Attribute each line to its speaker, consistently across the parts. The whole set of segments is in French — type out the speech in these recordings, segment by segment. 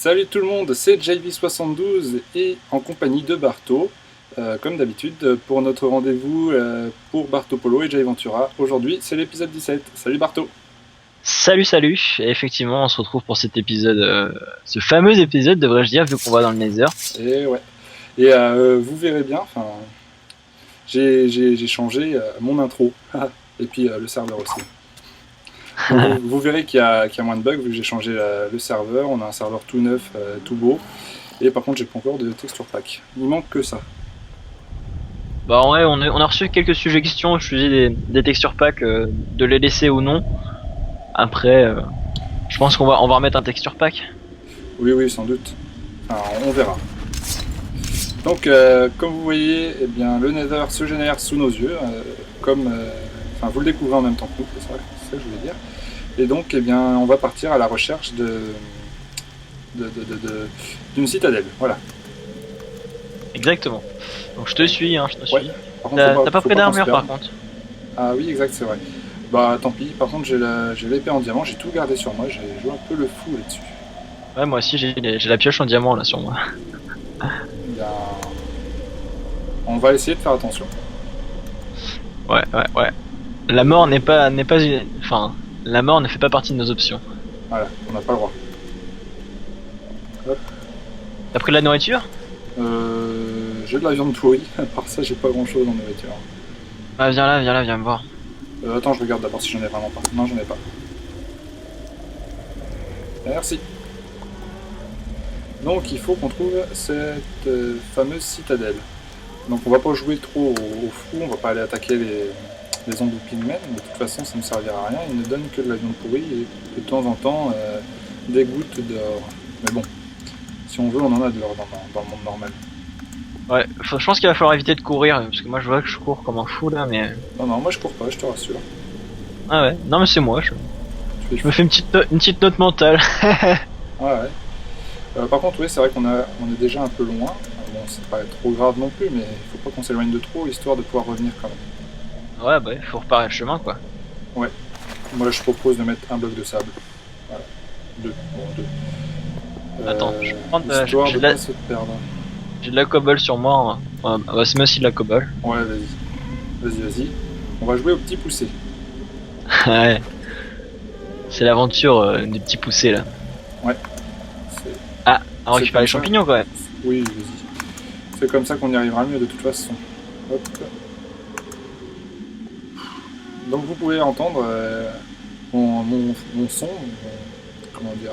Speaker 1: Salut tout le monde, c'est JV72 et en compagnie de Barto, comme d'habitude, pour notre rendez-vous pour Barto Polo et Jay Ventura. Aujourd'hui, c'est l'épisode 17. Salut Barto.
Speaker 2: Salut. Et effectivement, on se retrouve pour cet épisode, ce fameux épisode, devrais-je dire, vu qu'on va dans le Nether.
Speaker 1: Et ouais. Et vous verrez bien, j'ai changé mon intro et puis le serveur aussi. Vous verrez qu'il y a moins de bugs vu que j'ai changé le serveur. On a un serveur tout neuf, tout beau. Et par contre, j'ai pas encore de texture pack. Il manque que ça.
Speaker 2: Bah ouais, on a reçu quelques suggestions, je faisais des texture packs, de les laisser ou non. Après, je pense on va remettre un texture pack.
Speaker 1: Oui, sans doute. Enfin, on verra. Donc, comme vous voyez, eh bien, le Nether se génère sous nos yeux, enfin, vous le découvrez en même temps que nous, c'est ça que je voulais dire. Et donc, eh bien, on va partir à la recherche d'une citadelle. Voilà.
Speaker 2: Exactement. Donc je te suis, je te suis.
Speaker 1: Ouais. Par contre,
Speaker 2: T'as pas
Speaker 1: faut
Speaker 2: pris
Speaker 1: pas qu'on se
Speaker 2: d'armure
Speaker 1: perde.
Speaker 2: par contre.
Speaker 1: Ah oui, exact, c'est vrai. Bah, tant pis. Par contre, j'ai l'épée en diamant, j'ai tout gardé sur moi, j'ai joué un peu le fou là-dessus.
Speaker 2: Ouais, moi aussi j'ai la pioche en diamant là sur moi.
Speaker 1: Il y a... On va essayer de faire attention.
Speaker 2: Ouais. La mort n'est pas enfin, la mort ne fait pas partie de nos options.
Speaker 1: Voilà, on n'a pas le droit. Hop.
Speaker 2: T'as pris de la nourriture?
Speaker 1: J'ai de la viande pourrie, à part ça, j'ai pas grand chose en nourriture.
Speaker 2: Ah, viens me voir.
Speaker 1: Attends, je regarde d'abord si j'en ai vraiment pas. Non, j'en ai pas. Merci. Donc, il faut qu'on trouve cette fameuse citadelle. Donc, on va pas jouer trop au fou, on va pas aller attaquer les ongles pygmènes. De toute façon, ça ne servira à rien. Ils ne donnent que de la viande pourrie et de temps en temps des gouttes d'or. Mais bon, si on veut, on en a de l'or dans le monde normal.
Speaker 2: Ouais, je pense qu'il va falloir éviter de courir, parce que moi je vois que je cours comme un fou là, mais...
Speaker 1: Non, moi je cours pas, je te rassure.
Speaker 2: Ah ouais, non mais c'est moi,
Speaker 1: Tu fais
Speaker 2: je me fais une petite note mentale.
Speaker 1: Ouais. Par contre, oui, c'est vrai on est déjà un peu loin. Bon, c'est pas trop grave non plus, mais il faut pas qu'on s'éloigne de trop, histoire de pouvoir revenir quand même.
Speaker 2: Ouais, bah faut reparer le chemin quoi.
Speaker 1: Ouais. Moi, je propose de mettre un bloc de sable. Voilà. Deux.
Speaker 2: Attends, je vais prendre...
Speaker 1: Histoire de pas se perdre.
Speaker 2: j'ai de la cobble sur moi. Bah, c'est moi aussi de la cobble.
Speaker 1: Ouais, vas-y. On va jouer au petit poussé.
Speaker 2: Ouais. C'est l'aventure des petits poussés là.
Speaker 1: Ouais.
Speaker 2: Ah, on
Speaker 1: C'est
Speaker 2: récupère les
Speaker 1: comme ça.
Speaker 2: champignons quand même.
Speaker 1: Oui, vas-y. C'est comme ça qu'on y arrivera mieux de toute façon. Hop. Donc vous pouvez entendre mon son, comment dire,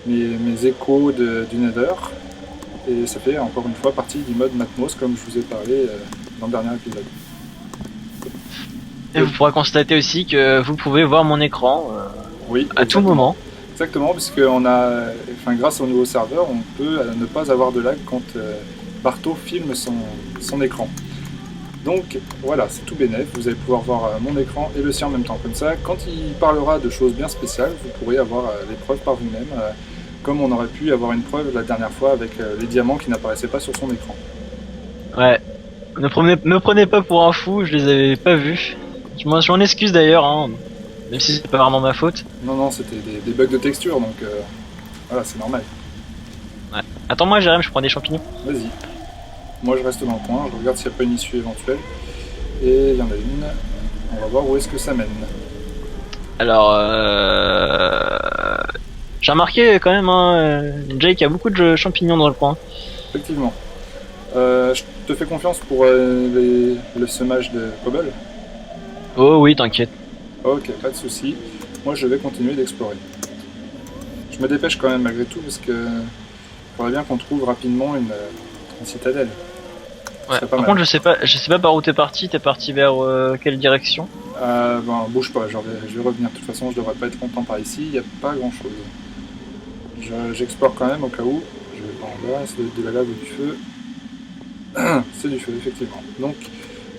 Speaker 1: mes échos du Nether. Et ça fait encore une fois partie du mode Matmos, comme je vous ai parlé dans le dernier épisode.
Speaker 2: Et vous pourrez constater aussi que vous pouvez voir mon écran
Speaker 1: Oui,
Speaker 2: à tout moment.
Speaker 1: Exactement, puisque grâce au nouveau serveur, on peut ne pas avoir de lag quand Barto filme son écran. Donc voilà, c'est tout bénef, vous allez pouvoir voir mon écran et le sien en même temps. Comme ça, quand il parlera de choses bien spéciales, vous pourrez avoir les preuves par vous-même, comme on aurait pu avoir une preuve la dernière fois avec les diamants qui n'apparaissaient pas sur son écran.
Speaker 2: Ouais. Me prenez pas pour un fou, je les avais pas vus. Je m'en excuse d'ailleurs, même si c'est pas vraiment ma faute.
Speaker 1: Non, c'était des bugs de texture, donc voilà, c'est normal.
Speaker 2: Ouais. Attends-moi, Jérém, je prends des champignons.
Speaker 1: Vas-y. Moi, je reste dans le coin, je regarde s'il n'y a pas une issue éventuelle. Et il y en a une. On va voir où est-ce que ça mène.
Speaker 2: Alors, j'ai remarqué quand même, Jay, qu'il y a beaucoup de champignons dans le coin.
Speaker 1: Effectivement. Je te fais confiance pour le semage de cobble.
Speaker 2: Oh oui, t'inquiète.
Speaker 1: Ok, pas de souci. Moi, je vais continuer d'explorer. Je me dépêche quand même malgré tout parce que il faudrait bien qu'on trouve rapidement une citadelle.
Speaker 2: Ouais.
Speaker 1: Par
Speaker 2: contre, je sais pas par où t'es parti vers quelle direction?
Speaker 1: Bouge pas, je vais revenir. De toute façon, je devrais pas être longtemps par ici, il n'y a pas grand chose. J'explore quand même au cas où. Je vais pas en bas, c'est de la lave ou du feu. C'est du feu, effectivement. Donc,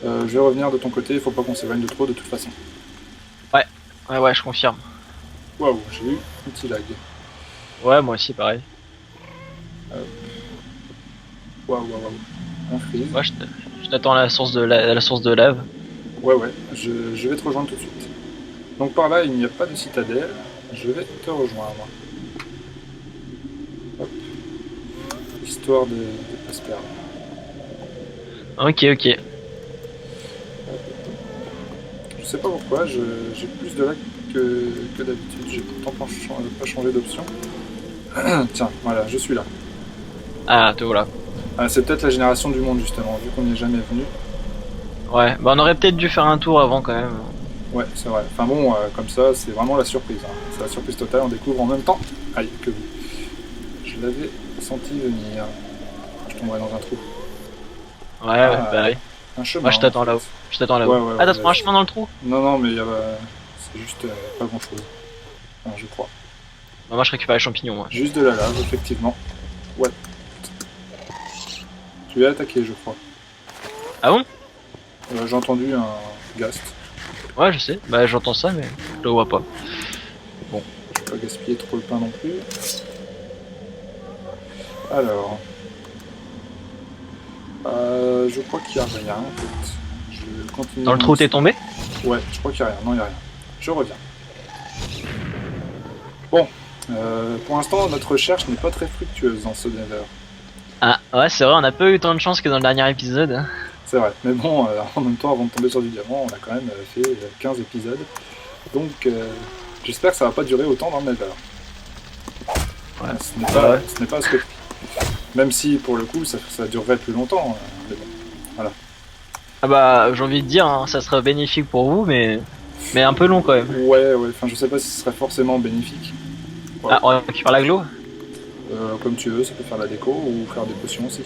Speaker 1: je vais revenir de ton côté, il faut pas qu'on s'éloigne de trop de toute façon.
Speaker 2: Ouais, je confirme.
Speaker 1: Waouh, j'ai eu un petit lag.
Speaker 2: Ouais, moi aussi, pareil.
Speaker 1: Waouh. On freeze.
Speaker 2: Ouais, je t'attends à la source de la source de lave.
Speaker 1: Ouais, je vais te rejoindre tout de suite. Donc par là, il n'y a pas de citadelle. Je vais te rejoindre. histoire de pas se perdre.
Speaker 2: Ok, ok.
Speaker 1: Je sais pas pourquoi, j'ai plus de lag que d'habitude. J'ai pourtant pas changé d'option. Tiens, voilà, je suis là.
Speaker 2: Ah, te voilà.
Speaker 1: Ah, c'est peut-être la génération du monde justement, vu qu'on n'y est jamais venu.
Speaker 2: Ouais, bah on aurait peut-être dû faire un tour avant quand même.
Speaker 1: Ouais, c'est vrai. Enfin bon, comme ça, c'est vraiment la surprise. Hein. C'est la surprise totale, on découvre en même temps. Aïe, que vous. Je l'avais senti venir. Je tomberai dans un trou.
Speaker 2: Ouais, bah oui.
Speaker 1: Un chemin.
Speaker 2: Moi je t'attends
Speaker 1: en fait.
Speaker 2: là-haut. Je t'attends là-haut.
Speaker 1: Ouais,
Speaker 2: Ah, t'as
Speaker 1: ouais,
Speaker 2: trouvé un chemin dans le trou?
Speaker 1: Non, non, mais c'est juste pas grand-chose. Enfin, je crois.
Speaker 2: Bah, moi je récupère les champignons, moi.
Speaker 1: Juste de la lave, effectivement. Ouais. Tu es attaqué, je crois.
Speaker 2: Ah bon?
Speaker 1: J'ai entendu un ghast.
Speaker 2: Ouais, je sais. Bah j'entends ça, mais je le vois pas.
Speaker 1: Je vais pas gaspiller trop le pain non plus. Alors. Je crois qu'il n'y a rien en fait. Je continue.
Speaker 2: Dans le trou, t'es tombé?
Speaker 1: Ouais, je crois qu'il n'y a rien. Non, il n'y a rien. Je reviens. Bon. Pour l'instant, notre recherche n'est pas très fructueuse dans ce nether.
Speaker 2: Ah, ouais, c'est vrai, on a pas eu tant de chance que dans le dernier épisode.
Speaker 1: C'est vrai. Mais bon, en même temps, avant de tomber sur du diamant, on a quand même fait 15 épisodes. Donc, j'espère que ça va pas durer autant dans le nether.
Speaker 2: Ouais.
Speaker 1: Ce n'est pas ce que... Même si, pour le coup, ça durerait plus longtemps. Mais bon, voilà.
Speaker 2: Ah bah, j'ai envie de dire, hein, ça serait bénéfique pour vous, mais un peu long quand même.
Speaker 1: Ouais, enfin, je sais pas si ce serait forcément bénéfique. Ouais.
Speaker 2: Ah, on récupère la glow?
Speaker 1: Comme tu veux, ça peut faire la déco ou faire des potions aussi.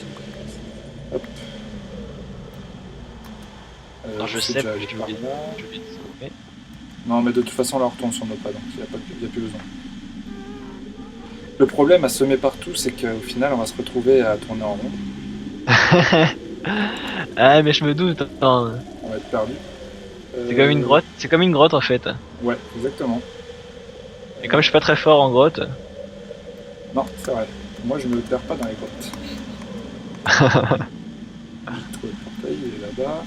Speaker 1: Hop.
Speaker 2: Non, je sais,
Speaker 1: déjà
Speaker 2: j'ai
Speaker 1: allé par
Speaker 2: oublié.
Speaker 1: là.
Speaker 2: J'ai oublié de sauver.
Speaker 1: Non, mais de toute façon, là, on retourne sur nos pas, donc il n'y a plus besoin. Le problème à semer partout, c'est qu'au final, on va se retrouver à tourner en rond.
Speaker 2: Ah, mais je me doute, attends.
Speaker 1: On va être perdu.
Speaker 2: C'est comme une grotte, c'est comme une grotte en fait.
Speaker 1: Ouais, exactement.
Speaker 2: Et comme je suis pas très fort en grotte.
Speaker 1: Non, c'est vrai. Moi, je me perds pas dans les grottes. J'ai trouvé le portail, il est là-bas.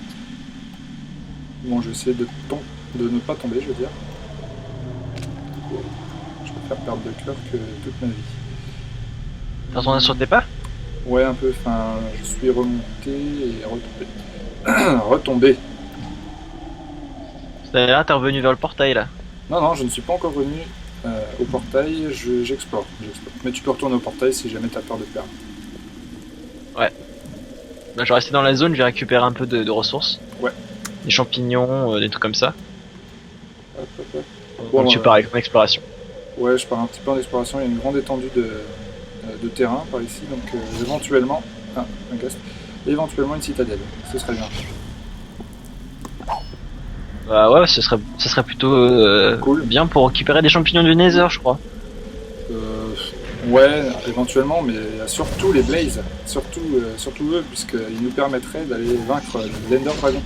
Speaker 1: Bon, je vais essayer de ne pas tomber, je veux dire. Je préfère perdre de cœur que toute ma vie.
Speaker 2: T'as retourné sur tes pas?
Speaker 1: Ouais, un peu. Enfin, je suis remonté et retombé. Retombé.
Speaker 2: C'est-à-dire là, t'es revenu vers le portail là.
Speaker 1: Non, non, je ne suis pas encore revenu au portail. J'explore. Mais tu peux retourner au portail si jamais t'as peur de perdre.
Speaker 2: Ouais. Bah, je vais rester dans la zone, je vais récupérer un peu de ressources.
Speaker 1: Ouais.
Speaker 2: Des champignons, des trucs comme ça.
Speaker 1: Hop, hop, hop.
Speaker 2: Donc
Speaker 1: Bon,
Speaker 2: tu pars avec mon exploration.
Speaker 1: Ouais, je pars un petit peu en exploration. Il y a une grande étendue de terrain par ici, donc éventuellement, un gast, éventuellement une citadelle. Ce serait bien.
Speaker 2: Bah ouais, ce serait plutôt
Speaker 1: Cool.
Speaker 2: bien pour récupérer des champignons du Nether, je crois.
Speaker 1: Ouais, éventuellement, mais surtout les Blazes, surtout eux, puisqu'ils nous permettraient d'aller vaincre l'Ender Dragon.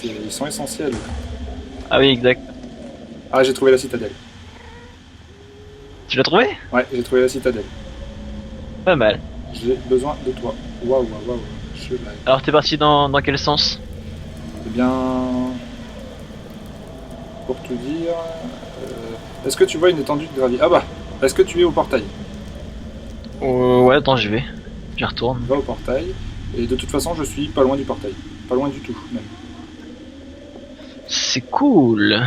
Speaker 1: Ils sont essentiels.
Speaker 2: Ah oui, exact.
Speaker 1: Ah, j'ai trouvé la citadelle.
Speaker 2: Tu l'as trouvé?
Speaker 1: Ouais, j'ai trouvé la citadelle.
Speaker 2: Pas mal.
Speaker 1: J'ai besoin de toi. Waouh, waouh, waouh. Je lag.
Speaker 2: Alors t'es parti dans quel sens?
Speaker 1: Eh bien, pour tout dire, est-ce que tu vois une étendue de gravier? Ah bah, est-ce que tu es au portail?
Speaker 2: Ouais, attends, j'y vais. J'y retourne.
Speaker 1: Va au portail, et de toute façon, je suis pas loin du portail. Pas loin du tout, même.
Speaker 2: C'est cool.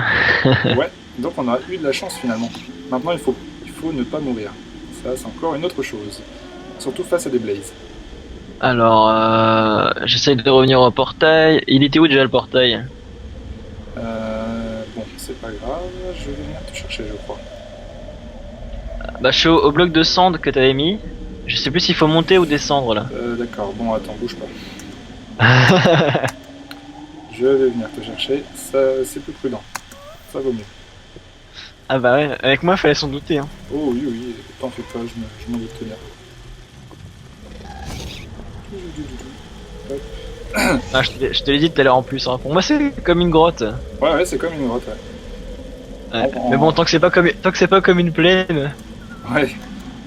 Speaker 1: Ouais, donc on a eu de la chance finalement. Maintenant, il faut ne pas mourir. Ça, c'est encore une autre chose. Surtout face à des blazes.
Speaker 2: Alors, j'essaye de revenir au portail. Il était où déjà le portail?
Speaker 1: Bon, c'est pas grave, je vais venir te chercher, je crois.
Speaker 2: Bah, je suis au bloc de sand que t'avais mis. Je sais plus s'il faut monter ou descendre là.
Speaker 1: D'accord, bon, attends, bouge pas. Je vais venir te chercher, ça, c'est plus prudent. Ça vaut mieux.
Speaker 2: Ah bah ouais, avec moi fallait s'en douter. Hein.
Speaker 1: Oh oui, oui, t'en fais pas, je m'en doute bien. Hop.
Speaker 2: Ah, je te l'ai dit tout à l'heure en plus. Hein. Pour moi c'est comme une grotte.
Speaker 1: Ouais, ouais, c'est comme une grotte, ouais.
Speaker 2: Ouais. Mais bon, tant que c'est pas comme une plaine,
Speaker 1: Ouais,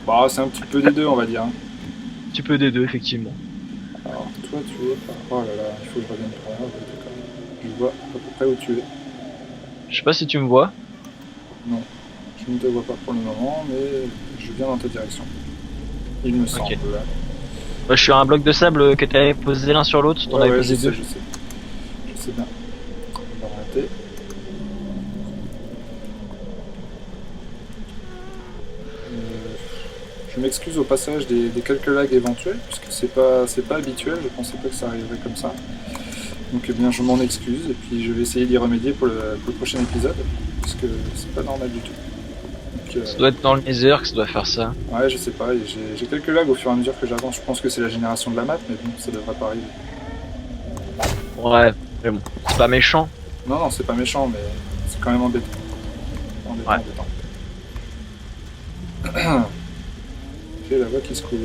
Speaker 1: bah, c'est un petit peu des deux, on va dire. Hein.
Speaker 2: tu peux des deux effectivement.
Speaker 1: Alors, toi, tu es par... Oh là là, il faut que je revienne par là, ouais, d'accord. Je vois à peu près où tu es.
Speaker 2: Je sais pas si tu me vois.
Speaker 1: Non, je ne te vois pas pour le moment, mais je viens dans ta direction. il me semble.
Speaker 2: Ok. Moi, je suis à un bloc de sable que t'avais posé l'un sur l'autre, t'en
Speaker 1: Ouais,
Speaker 2: avais
Speaker 1: ouais,
Speaker 2: posé deux.
Speaker 1: je sais. Je sais bien. On va arrêter. Je m'excuse au passage des quelques lags éventuels, puisque c'est pas habituel, je pensais pas que ça arriverait comme ça. Donc eh bien je m'en excuse, et puis je vais essayer d'y remédier pour le prochain épisode, parce que c'est pas normal du tout. Donc,
Speaker 2: Ça doit être dans le Nether que ça doit faire ça.
Speaker 1: ouais, je sais pas, et j'ai quelques lags au fur et à mesure que j'avance, je pense que c'est la génération de la map, mais bon, ça devrait pas arriver.
Speaker 2: Ouais, mais bon, c'est pas méchant.
Speaker 1: Non, non, c'est pas méchant, mais c'est quand même embêtant. Embêtant,
Speaker 2: Ouais.
Speaker 1: embêtant. J'ai la voix qui se coule.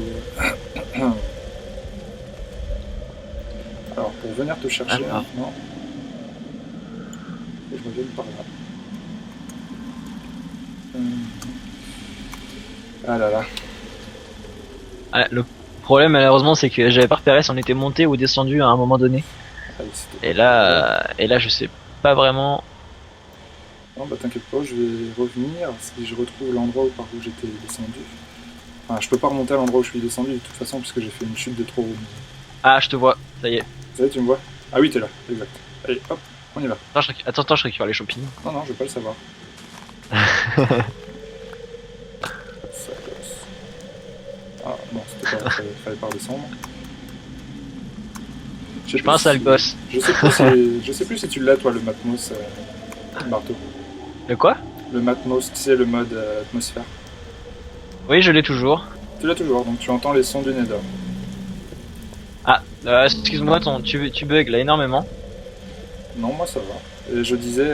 Speaker 1: Alors, pour venir te chercher
Speaker 2: Alors.
Speaker 1: maintenant, faut que je revienne par là. Ah là là.
Speaker 2: Ah, le problème, malheureusement, c'est que j'avais pas repéré si on était monté ou descendu à un moment donné.
Speaker 1: Ah oui, c'était-
Speaker 2: Et là, je sais pas vraiment.
Speaker 1: Non, bah t'inquiète pas, je vais revenir si je retrouve l'endroit par où j'étais descendu. Enfin, je peux pas remonter à l'endroit où je suis descendu de toute façon, puisque j'ai fait une chute de trop haut.
Speaker 2: Ah, je te vois, ça y est.
Speaker 1: Ça y est, tu me vois? Ah oui, t'es là, exact. Allez, hop, on y va.
Speaker 2: Attends, je récupère les champignons.
Speaker 1: Non, non, je vais pas le savoir. Ça gosse. Ah non, c'était pas vrai, fallait pas redescendre.
Speaker 2: Je suis pas un sale gosse.
Speaker 1: Je sais plus si tu l'as toi le Matmos Marteau.
Speaker 2: De quoi?
Speaker 1: Le Matmos, tu sais, le mode atmosphère.
Speaker 2: Oui, je l'ai toujours.
Speaker 1: Tu l'as toujours, donc tu entends les sons du Nether.
Speaker 2: Ah, excuse-moi, tu bugs là énormément.
Speaker 1: Non, moi ça va. Et je disais,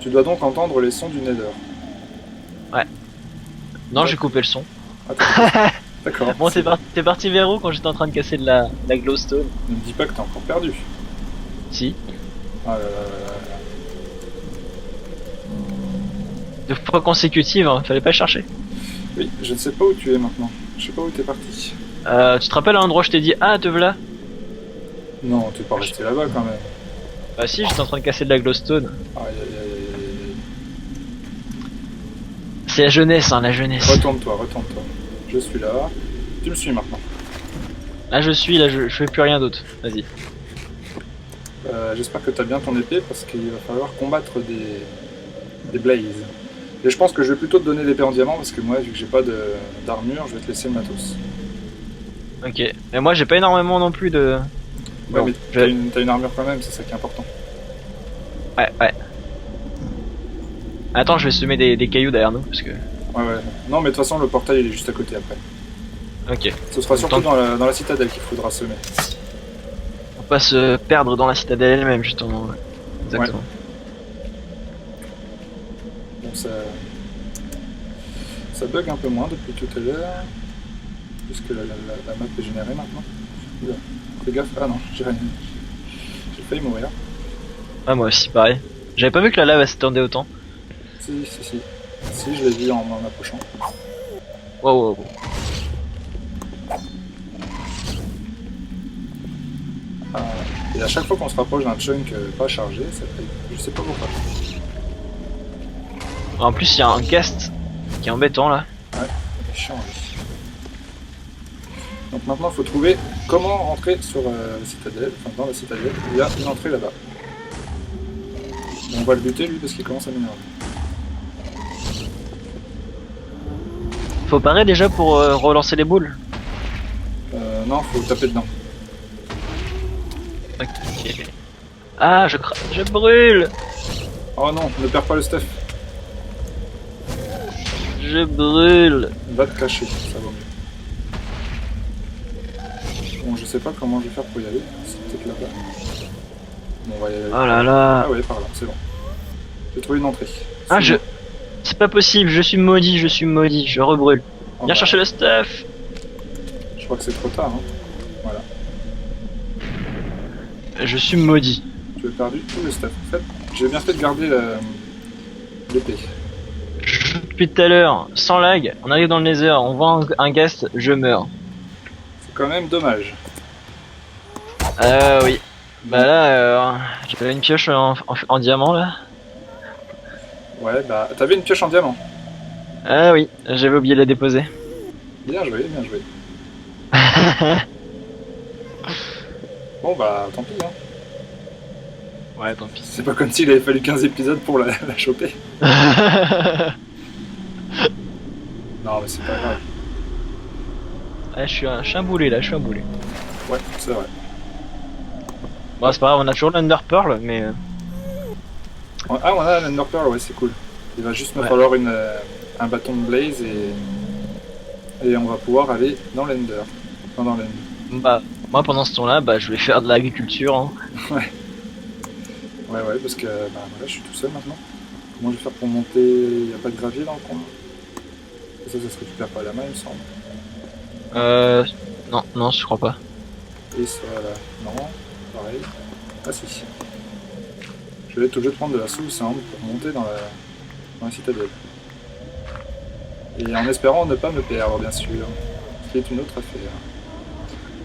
Speaker 1: tu dois donc entendre les sons du Nether.
Speaker 2: Non, j'ai coupé le son.
Speaker 1: Ah, d'accord.
Speaker 2: Bon, t'es parti vers où quand j'étais en train de casser de la glowstone?
Speaker 1: Ne me dis pas que t'as encore perdu.
Speaker 2: Si.
Speaker 1: Ah là là là là.
Speaker 2: 2 fois consécutives, hein, fallait pas chercher.
Speaker 1: Oui, je ne sais pas où tu es maintenant. Je sais pas où t'es parti.
Speaker 2: Tu te rappelles à l'endroit où je t'ai dit ah te voilà?
Speaker 1: Non, t'es pas resté là-bas quand même.
Speaker 2: Bah si, j'étais en train de casser de la glowstone.
Speaker 1: Aïe aïe aïe aïe aïe.
Speaker 2: C'est la jeunesse, hein, la jeunesse.
Speaker 1: Retourne-toi, retourne-toi. Je suis là. Tu me suis maintenant.
Speaker 2: Là je fais plus rien d'autre. Vas-y.
Speaker 1: J'espère que t'as bien ton épée parce qu'il va falloir combattre des blazes. Et je pense que je vais plutôt te donner l'épée en diamant parce que moi, vu que j'ai pas d'armure, je vais te laisser le matos.
Speaker 2: Ok. Mais moi j'ai pas énormément non plus de.
Speaker 1: Ouais,
Speaker 2: Bon,
Speaker 1: mais
Speaker 2: je-
Speaker 1: t'as une armure quand même, c'est ça qui est important.
Speaker 2: Ouais. Attends, je vais semer des cailloux derrière nous parce que.
Speaker 1: Ouais, ouais. Non, mais de toute façon, le portail il est juste à côté après.
Speaker 2: Ok.
Speaker 1: Ce sera surtout
Speaker 2: Tant
Speaker 1: dans la citadelle qu'il faudra semer.
Speaker 2: Faut pas se perdre dans la citadelle elle-même justement. Ouais. Exactement.
Speaker 1: Bon, ça bug un peu moins depuis tout à l'heure. Puisque la map est générée maintenant. Oula, fais gaffe. Ah non, j'ai rien. J'ai failli mourir.
Speaker 2: Ah moi aussi pareil. J'avais pas vu que la lave elle s'étendait autant.
Speaker 1: Si. Si, je l'ai vu en approchant.
Speaker 2: Wow.
Speaker 1: Ah, et à chaque fois qu'on se rapproche d'un chunk pas chargé, ça fait. Je sais pas pourquoi.
Speaker 2: En plus il y a un guest qui est embêtant là.
Speaker 1: Ouais, c'est chiant. Lui. Donc maintenant, il faut trouver comment rentrer sur la citadelle, enfin dans la citadelle. Il y a une entrée là-bas. On va le buter lui parce qu'il commence à m'énerver.
Speaker 2: Faut parer déjà pour relancer les boules.
Speaker 1: Non, faut taper dedans.
Speaker 2: Ok. Ah je brûle.
Speaker 1: Oh non, ne perds pas le stuff.
Speaker 2: Je brûle.
Speaker 1: Va te cacher, ça va mieux. Bon, je sais pas comment je vais faire pour y aller. C'est peut-être là-bas. Bon, on va y aller.
Speaker 2: Oh là là.
Speaker 1: Ah ouais, par là, c'est bon. J'ai trouvé une entrée.
Speaker 2: Ah
Speaker 1: C'est bon.
Speaker 2: C'est pas possible, je suis maudit, je rebrûle.
Speaker 1: Oh,
Speaker 2: Viens
Speaker 1: bah,
Speaker 2: chercher le stuff.
Speaker 1: Je crois que c'est trop tard. Hein. Voilà.
Speaker 2: Je suis maudit.
Speaker 1: Tu as perdu tout le stuff. En fait, j'ai bien fait de garder l'épée.
Speaker 2: Depuis tout à l'heure, sans lag, on arrive dans le nether, on voit un guest, je meurs.
Speaker 1: C'est quand même dommage.
Speaker 2: Oui. Bah là, j'avais une pioche en diamant là.
Speaker 1: Ouais, bah, t'avais une pioche en diamant.
Speaker 2: Ah oui, j'avais oublié de la déposer.
Speaker 1: Bien joué, bien joué. Bon bah tant pis, hein.
Speaker 2: Ouais, tant pis.
Speaker 1: C'est pas comme s'il avait fallu 15 épisodes pour la choper. Non mais c'est pas grave.
Speaker 2: Ouais, je suis un boulet là, je suis un boulet.
Speaker 1: Ouais, c'est vrai.
Speaker 2: Bon, c'est pas grave, on a toujours l'Underpearl, mais.
Speaker 1: Ah on a l'Enderpearl, ouais c'est cool. Il va juste me
Speaker 2: Ouais.
Speaker 1: falloir un bâton de Blaze et on va pouvoir aller dans l'Ender. Enfin, dans l'End.
Speaker 2: Bah, moi pendant ce temps-là, bah, je vais faire de l'agriculture. Hein.
Speaker 1: Ouais. Ouais, parce que bah, voilà, je suis tout seul maintenant. Comment je vais faire pour monter? Il n'y a pas de gravier dans le coin. Ça se récupère pas à la main, il me semble.
Speaker 2: Euh. Non, non, je crois pas.
Speaker 1: Et ça là, non, pareil. Ah si. Je vais être obligé de prendre de la soude simple pour monter dans la citadelle. Et en espérant ne pas me perdre, bien sûr. Ce qui est une autre affaire.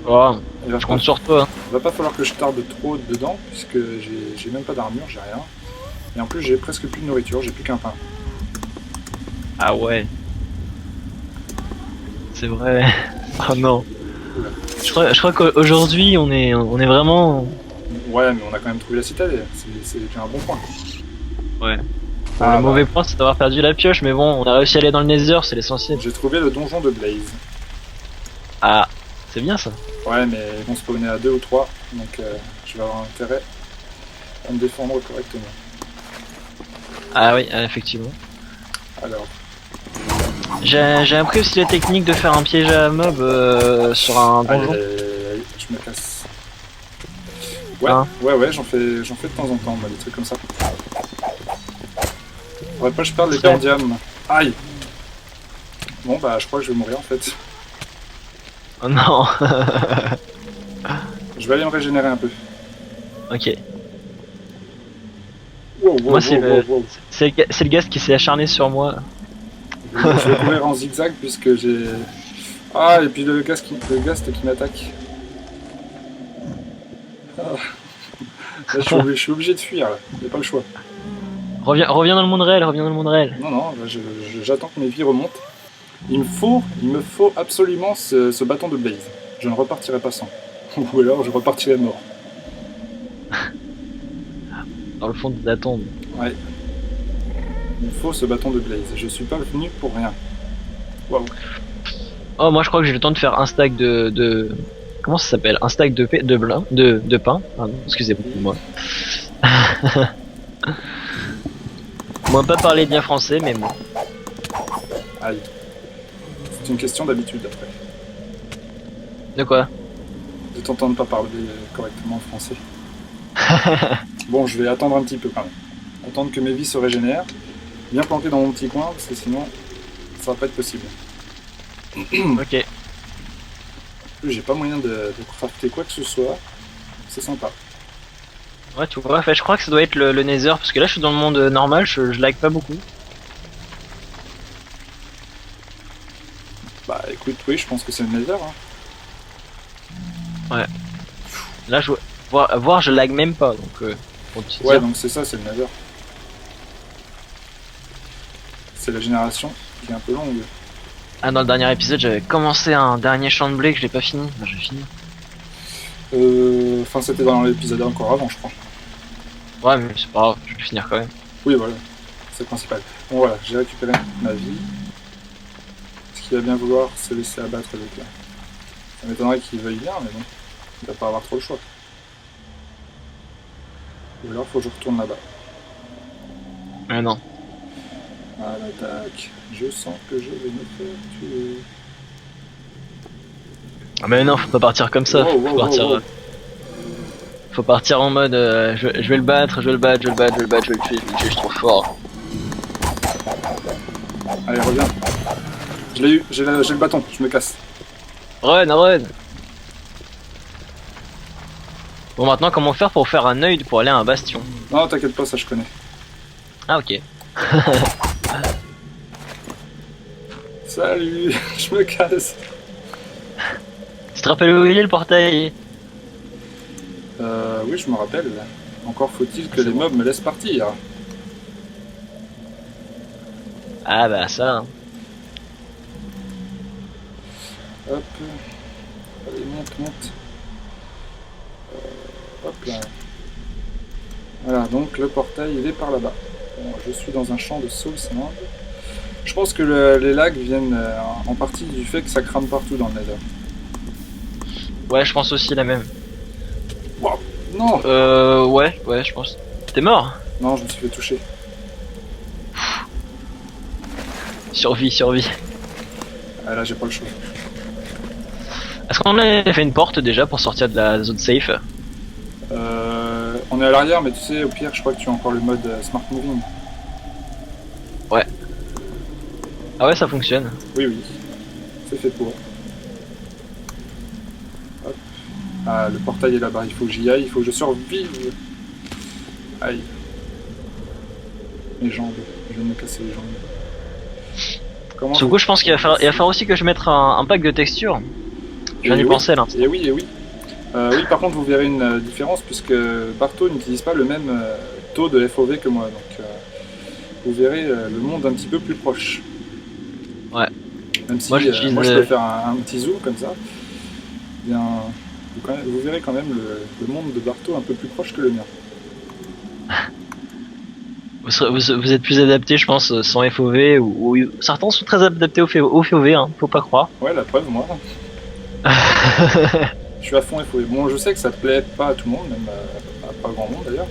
Speaker 2: Oh,
Speaker 1: Il va
Speaker 2: je
Speaker 1: pas,
Speaker 2: compte sur toi. Hein.
Speaker 1: va pas falloir que je tarde trop dedans, puisque j'ai même pas d'armure, j'ai rien. Et en plus, j'ai presque plus de nourriture, j'ai plus qu'un pain.
Speaker 2: Ah ouais. C'est vrai. Oh non.
Speaker 1: Oula.
Speaker 2: Je crois qu'aujourd'hui on est vraiment.
Speaker 1: Ouais, mais on a quand même trouvé la citadelle, c'est déjà un bon point.
Speaker 2: Ouais. Bon,
Speaker 1: Ah
Speaker 2: le
Speaker 1: bah,
Speaker 2: mauvais point c'est d'avoir perdu la pioche, mais bon, on a réussi à aller dans le Nether, c'est l'essentiel.
Speaker 1: j'ai trouvé le donjon de Blaze.
Speaker 2: Ah, c'est bien ça.
Speaker 1: Ouais, mais ils vont spawner à 2 ou 3, donc je vais avoir intérêt à me défendre correctement.
Speaker 2: Ah oui, effectivement.
Speaker 1: Alors,
Speaker 2: J'ai appris aussi la technique de faire un piège à mob sur un
Speaker 1: allez,
Speaker 2: donjon.
Speaker 1: je me casse. Ouais,
Speaker 2: Hein
Speaker 1: ouais, j'en fais de temps en temps, moi, des trucs comme ça. Faudrait pas que je perde les
Speaker 2: Tiens.
Speaker 1: cordium. Aïe. Bon, bah, je crois que je vais mourir en fait.
Speaker 2: Oh non.
Speaker 1: Je vais aller me régénérer un peu.
Speaker 2: Ok.
Speaker 1: Wow,
Speaker 2: Moi c'est le
Speaker 1: wow.
Speaker 2: c'est le gaz qui s'est acharné sur moi.
Speaker 1: Je vais courir en zigzag puisque j'ai. Ah, et puis le gast qui m'attaque. Ah. Là, je suis obligé de fuir, là. J'ai pas le choix.
Speaker 2: Reviens dans le monde réel, reviens dans le monde réel.
Speaker 1: Non, là, j'attends que mes vies remontent. Il me faut absolument ce bâton de Blaze. Je ne repartirai pas sans. Ou alors je repartirai mort.
Speaker 2: Dans le fond de la tombe.
Speaker 1: Ouais. Il me faut ce bâton de Blaze. Je suis pas venu pour rien. Waouh.
Speaker 2: Oh, moi je crois que j'ai le temps de faire un stack de... Comment ça s'appelle? Un stack de pain. Pardon, excusez-moi. Moi pas parler bien français, mais bon.
Speaker 1: Aïe. C'est une question d'habitude après.
Speaker 2: De quoi?
Speaker 1: De t'entendre pas parler correctement français. Bon, je vais attendre un petit peu quand même. Attendre que mes vies se régénèrent. Bien planqué dans mon petit coin, parce que sinon, ça va pas être possible.
Speaker 2: Ok.
Speaker 1: En plus, j'ai pas moyen de crafter quoi que ce soit. C'est sympa.
Speaker 2: Ouais, tu vois, en fait, je crois que ça doit être le Nether, parce que là je suis dans le monde normal, je lag pas beaucoup.
Speaker 1: Bah écoute, oui, je pense que c'est le Nether. Hein.
Speaker 2: Là, voir je lag même pas, donc pour te
Speaker 1: Ouais,
Speaker 2: dire.
Speaker 1: donc c'est ça, c'est le Nether. C'est la génération qui est un peu longue.
Speaker 2: Ah, dans le dernier épisode, j'avais commencé un dernier champ de blé que je l'ai pas fini. Enfin, je vais finir.
Speaker 1: Enfin, c'était dans l'épisode encore avant, je crois.
Speaker 2: Ouais, mais c'est pas grave, je vais finir quand même.
Speaker 1: Oui, voilà, c'est le principal. Bon, voilà, j'ai récupéré ma vie. Ce qu'il va bien vouloir, c'est laisser abattre le gars. Ça m'étonnerait qu'il veuille bien, mais bon, il va pas avoir trop le choix. Ou alors, faut que je retourne là-bas.
Speaker 2: Mais non.
Speaker 1: À l'attaque, je sens que je vais me faire tuer.
Speaker 2: Ah, mais non, faut pas partir comme ça.
Speaker 1: Wow,
Speaker 2: Faut partir en mode je vais le battre, je vais le tuer, je suis trop fort.
Speaker 1: Allez, reviens. Je l'ai eu, j'ai le bâton, je me casse.
Speaker 2: Run. Bon, maintenant, comment faire pour faire un œil pour aller à un bastion?
Speaker 1: Non, t'inquiète pas, ça je connais.
Speaker 2: Ah, ok.
Speaker 1: Salut, je me casse.
Speaker 2: Tu te rappelles où il est le portail?
Speaker 1: Oui, je me rappelle. Encore faut-il que les mobs me laissent partir.
Speaker 2: Ah, bah ça. Hein.
Speaker 1: Hop. Allez, monte, monte. Hop là. Voilà, donc le portail il est par là-bas. Bon, je suis dans un champ de Soul Sand. Je pense que les lags viennent en partie du fait que ça crame partout dans le Nether.
Speaker 2: Ouais, je pense aussi la même.
Speaker 1: Wow. Non.
Speaker 2: Ouais, je pense. T'es mort?
Speaker 1: Non, je me suis fait toucher.
Speaker 2: Survie.
Speaker 1: Ah là, j'ai pas le choix.
Speaker 2: Est-ce qu'on a fait une porte déjà pour sortir de la zone safe?
Speaker 1: On est à l'arrière, mais tu sais, au pire, je crois que tu as encore le mode Smart Moving.
Speaker 2: Ouais. Ah ouais, ça fonctionne.
Speaker 1: Oui. C'est fait pour. Hop. Ah, le portail est là-bas, il faut que j'y aille, il faut que je survive. Aïe. Mes jambes, je vais me casser les jambes. Comment
Speaker 2: Du coup, je pense qu'il va falloir aussi que je mette un pack de textures. Je viens d'y penser là.
Speaker 1: Et oui. Oui, par contre, vous verrez une différence puisque Barto n'utilise pas le même taux de FOV que moi. Donc, vous verrez le monde un petit peu plus proche.
Speaker 2: Ouais.
Speaker 1: Même si
Speaker 2: moi,
Speaker 1: je peux faire un petit zoom comme ça, bien, vous verrez quand même le monde de Barto un peu plus proche que le mien.
Speaker 2: Vous êtes plus adapté, je pense, sans FOV ou certains sont très adaptés au FOV, hein, faut pas croire.
Speaker 1: Ouais, la preuve, moi. Je suis à fond FOV. Bon, je sais que ça plaît pas à tout le monde, même à pas grand monde d'ailleurs.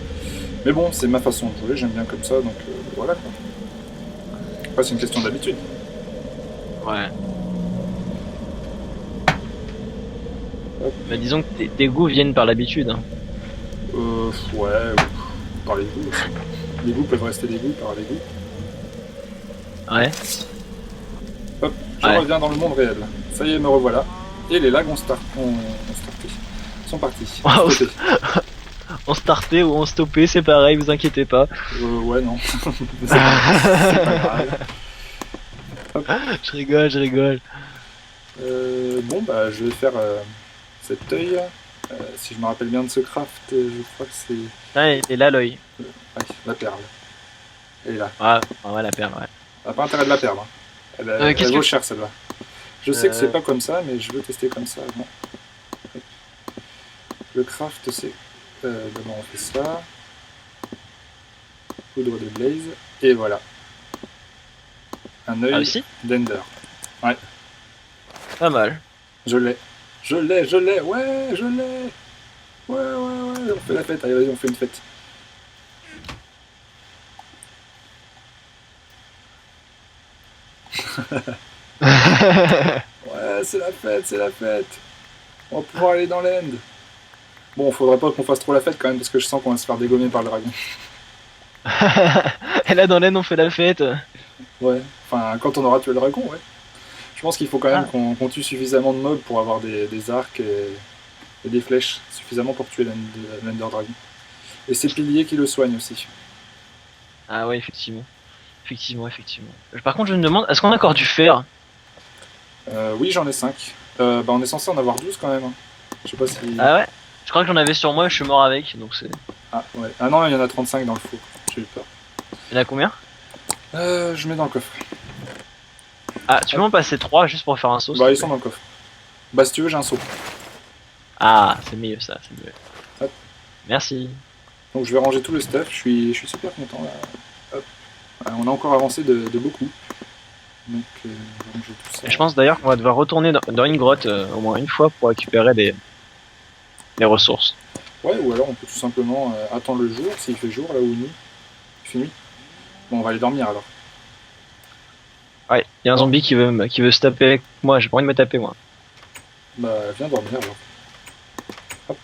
Speaker 1: Mais bon, c'est ma façon de jouer, j'aime bien comme ça, donc voilà quoi. Après, c'est une question d'habitude.
Speaker 2: Ouais. Mais disons que tes goûts viennent par l'habitude. Hein.
Speaker 1: Ouais, par les goûts aussi. Les goûts peuvent rester des goûts par les goûts.
Speaker 2: Ouais.
Speaker 1: Hop, je reviens dans le monde réel. Ça y est, me revoilà. Et les lags sont partis.
Speaker 2: On startait ou on stoppait, c'est pareil, vous inquiétez pas.
Speaker 1: Ouais, non. C'est pas grave. Hop.
Speaker 2: Je rigole.
Speaker 1: Bon, bah, je vais faire cet œil. Si je me rappelle bien de ce craft, je crois que c'est.
Speaker 2: Ah, et là, l'œil.
Speaker 1: Ouais, la perle. Elle est là.
Speaker 2: Ah, ouais, la perle, ouais.
Speaker 1: Elle n'a pas intérêt de la perdre. Hein. Elle vaut cher celle-là. Je sais que c'est pas comme ça, mais je veux tester comme ça. Bon. Le craft, c'est. D'abord, on fait ça. Poudre de blaze. Et voilà. Un œil d'Ender. Ouais.
Speaker 2: Pas mal.
Speaker 1: Je l'ai. Ouais, je l'ai. Ouais. On fait la fête. Allez, vas-y, on fait une fête. Ouais, c'est la fête. On va pouvoir aller dans l'end. Bon, faudrait pas qu'on fasse trop la fête quand même, parce que je sens qu'on va se faire dégommer par le dragon.
Speaker 2: Et là, dans l'end, on fait la fête.
Speaker 1: Ouais, enfin, quand on aura tué le dragon, ouais. Je pense qu'il faut quand même qu'on tue suffisamment de mobs pour avoir des arcs et des flèches suffisamment pour tuer l'Ender Dragon. Et c'est piliers qui le soignent aussi.
Speaker 2: Ah ouais, effectivement. Par contre, je me demande, est-ce qu'on a encore du fer?
Speaker 1: Oui, j'en ai 5. Bah, on est censé en avoir 12 quand même. Hein. Je sais pas si...
Speaker 2: Ah ouais? Je crois que j'en avais sur moi et je suis mort avec, donc c'est...
Speaker 1: Ah ouais. Ah non, il y en a 35 dans le four. J'ai eu peur.
Speaker 2: Il y en a combien?
Speaker 1: Je mets dans le coffre.
Speaker 2: Ah, tu peux m'en passer 3 juste pour faire un saut?
Speaker 1: Bah, ils sont dans le coffre. Bah, si tu veux, j'ai un saut.
Speaker 2: Ah, c'est mieux ça, c'est mieux.
Speaker 1: Hop.
Speaker 2: Merci.
Speaker 1: Donc, je vais ranger tout le stuff. Je suis super content là. Hop. On a encore avancé de beaucoup. Donc, ranger tout ça.
Speaker 2: Et je pense d'ailleurs qu'on va devoir retourner dans une grotte au moins une fois pour récupérer des ressources.
Speaker 1: Ouais, ou alors on peut tout simplement attendre le jour, s'il fait jour, là où nuit. Il fait nuit. Bon, on va aller dormir alors.
Speaker 2: Ouais, il y a un zombie qui veut se taper avec moi, j'ai pas envie de me taper moi.
Speaker 1: Bah, viens dormir alors. Hop.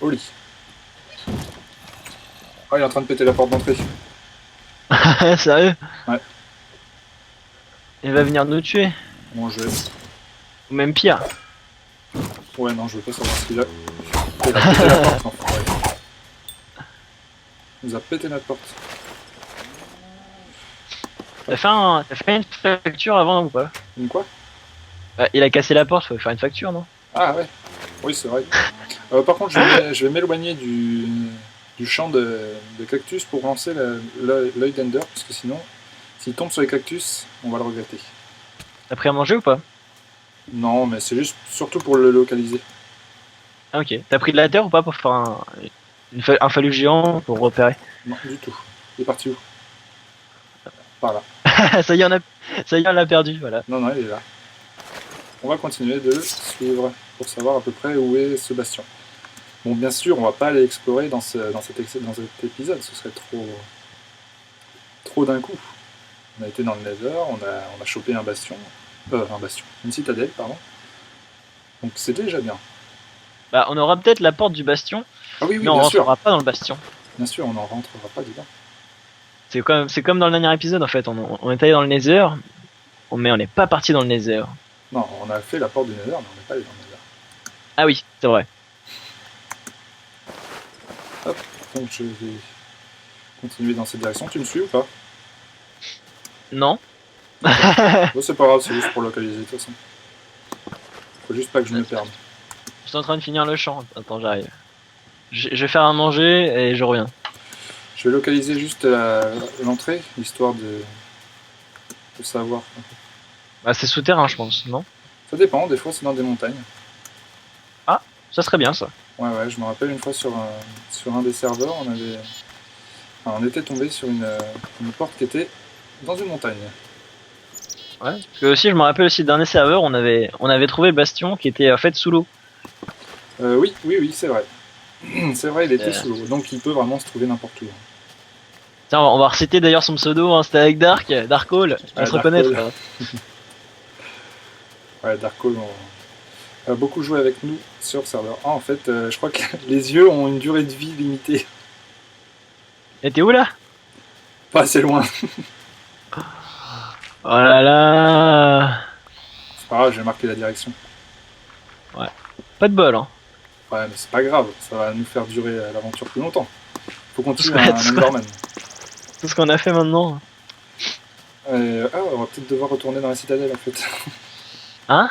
Speaker 1: Au lit. Oh, il est en train de péter la porte d'entrée.
Speaker 2: Sérieux?
Speaker 1: Ouais.
Speaker 2: Il va venir nous tuer.
Speaker 1: Bon, je vais...
Speaker 2: Ou même pire.
Speaker 1: Ouais, non, je veux pas savoir ce qu'il a. Il a pété la porte, enfin, ouais. Il nous a pété notre porte.
Speaker 2: T'as fait une facture avant ou pas?
Speaker 1: Une quoi?
Speaker 2: Il a cassé la porte, faut faire une facture, non?
Speaker 1: Ah ouais. Oui, c'est vrai. Par contre, je vais m'éloigner du champ de cactus pour lancer l'œil d'Ender, parce que sinon, s'il tombe sur les cactus, on va le regretter.
Speaker 2: T'as pris à manger ou pas?
Speaker 1: Non, mais c'est juste surtout pour le localiser.
Speaker 2: Ah ok. T'as pris de la terre ou pas pour faire un phallus géant pour repérer?
Speaker 1: Non, du tout. Il est parti où? Par là.
Speaker 2: Ça y est, ça y est, on l'a perdu, voilà.
Speaker 1: Non, non, il est là. On va continuer de le suivre pour savoir à peu près où est ce bastion. Bon, bien sûr, on va pas aller explorer dans cet épisode, ce serait trop d'un coup. On a été dans le Nether, on a chopé un bastion, une citadelle, pardon. Donc c'est déjà bien.
Speaker 2: Bah, on aura peut-être la porte du bastion,
Speaker 1: Ah oui, oui,
Speaker 2: mais on
Speaker 1: bien sûr.
Speaker 2: rentrera pas dans le bastion.
Speaker 1: Bien sûr, on n'en rentrera pas dedans.
Speaker 2: C'est comme dans le dernier épisode en fait. On est allé dans le Nether, mais on n'est pas parti dans le Nether.
Speaker 1: Non, on a fait la porte du Nether, mais on n'est pas allé dans le Nether.
Speaker 2: Ah oui, c'est vrai.
Speaker 1: Hop, donc je vais continuer dans cette direction. Tu me suis ou pas?
Speaker 2: Non.
Speaker 1: Bon, c'est pas grave, c'est juste pour localiser de toute façon. Faut juste pas que je me perde.
Speaker 2: Je suis en train de finir le champ. Attends, j'arrive. Je vais faire à manger et je reviens.
Speaker 1: Je vais localiser juste l'entrée, histoire de savoir.
Speaker 2: Bah, c'est souterrain, je pense, non?
Speaker 1: Ça dépend, des fois c'est dans des montagnes.
Speaker 2: Ah, ça serait bien ça.
Speaker 1: Ouais, ouais, je me rappelle une fois sur un des serveurs, on était tombé sur une porte qui était dans une montagne.
Speaker 2: Ouais. Parce que aussi, je me rappelle aussi d'un des serveurs, on avait trouvé le bastion qui était en fait sous l'eau.
Speaker 1: Oui, oui, oui, c'est vrai. C'est vrai, il était sous l'eau, donc il peut vraiment se trouver n'importe où.
Speaker 2: Tiens, on va reciter d'ailleurs son pseudo, hein, c'était avec Darkhold, on
Speaker 1: Ouais,
Speaker 2: se reconnaître.
Speaker 1: Ouais, Darkhold a beaucoup joué avec nous sur le serveur. Ah, en fait, je crois que les yeux ont une durée de vie limitée.
Speaker 2: Et t'es où là?
Speaker 1: Pas assez loin.
Speaker 2: Oh là là.
Speaker 1: C'est pas grave, j'ai marqué la direction.
Speaker 2: Ouais. Pas de bol, hein.
Speaker 1: Ouais, mais c'est pas grave, ça va nous faire durer l'aventure plus longtemps. Faut qu'on tue un Enderman.
Speaker 2: Tout ce qu'on a fait maintenant.
Speaker 1: On va peut-être devoir retourner dans la citadelle en fait.
Speaker 2: Hein?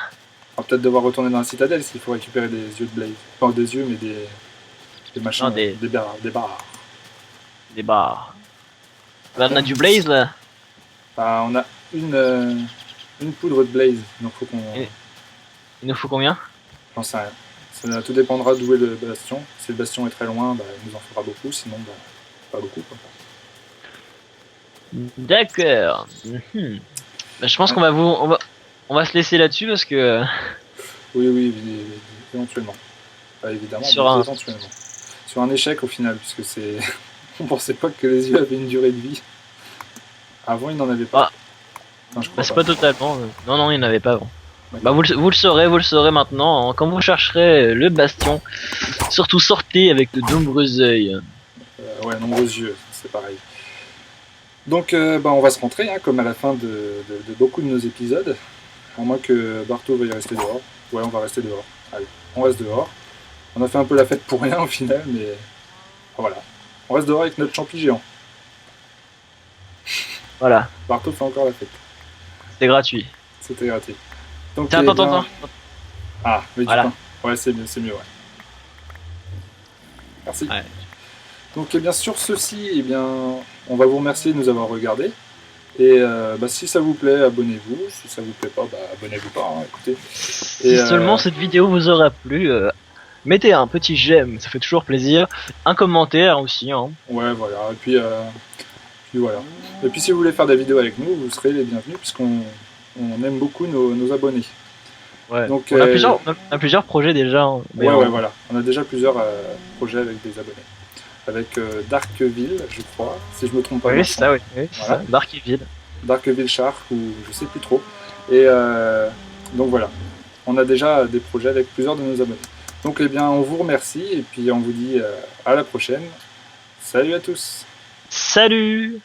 Speaker 1: On va peut-être devoir retourner dans la citadelle s'il faut récupérer des yeux de Blaze. Pas des yeux, mais des machins,
Speaker 2: Non,
Speaker 1: des barres.
Speaker 2: Des barres. Là, on a du Blaze là.
Speaker 1: Bah, on a une poudre de Blaze, donc faut qu'on.
Speaker 2: Il nous faut combien?
Speaker 1: J'en sais rien. Ça tout dépendra d'où est le bastion. Si le bastion est très loin, bah, il nous en fera beaucoup, sinon, bah, pas beaucoup. Quoi.
Speaker 2: D'accord. Bah, je pense qu'on va on va se laisser là-dessus parce que.
Speaker 1: Oui, éventuellement. Pas évidemment, mais éventuellement. Sur un échec au final, puisque c'est. On pensait pas que les yeux avaient une durée de vie. Avant, il n'en avait pas.
Speaker 2: Non, c'est pas totalement. Non, il n'y en avait pas avant. Bah, vous le saurez maintenant. Hein. Quand vous chercherez le bastion, surtout sortez avec de nombreux yeux.
Speaker 1: Ouais, nombreux yeux, c'est pareil. Donc, on va se rentrer, hein, comme à la fin de beaucoup de nos épisodes. À moins que Barto veuille rester dehors. Ouais, on va rester dehors. Allez, on reste dehors. On a fait un peu la fête pour rien au final, mais voilà. On reste dehors avec notre champi géant.
Speaker 2: Voilà.
Speaker 1: Barto fait encore la fête.
Speaker 2: C'était gratuit.
Speaker 1: C'était gratuit. Donc,
Speaker 2: tiens, attends.
Speaker 1: Ah, mais
Speaker 2: voilà.
Speaker 1: du pain. Ouais, c'est mieux, ouais. Merci.
Speaker 2: Ouais.
Speaker 1: Donc, eh bien, sur ceci, eh bien, on va vous remercier de nous avoir regardés. Et si ça vous plaît, abonnez-vous. Si ça vous plaît pas, abonnez-vous pas, hein, écoutez.
Speaker 2: Si seulement cette vidéo vous aura plu, mettez un petit j'aime, ça fait toujours plaisir. Un commentaire aussi. Hein.
Speaker 1: Ouais, voilà. Et puis voilà. Et puis si vous voulez faire des vidéos avec nous, vous serez les bienvenus, puisqu'on aime beaucoup nos abonnés.
Speaker 2: Ouais. Donc, on a plusieurs projets déjà. Hein,
Speaker 1: ouais, voilà. On a déjà plusieurs projets avec des abonnés. Avec Darkville, je crois, si je me trompe pas.
Speaker 2: Oui, c'est ça, oui. Voilà. Ça.
Speaker 1: Darkville Shark, ou je sais plus trop. Et donc voilà. On a déjà des projets avec plusieurs de nos abonnés. Donc eh bien, on vous remercie et puis on vous dit à la prochaine. Salut à tous.
Speaker 2: Salut.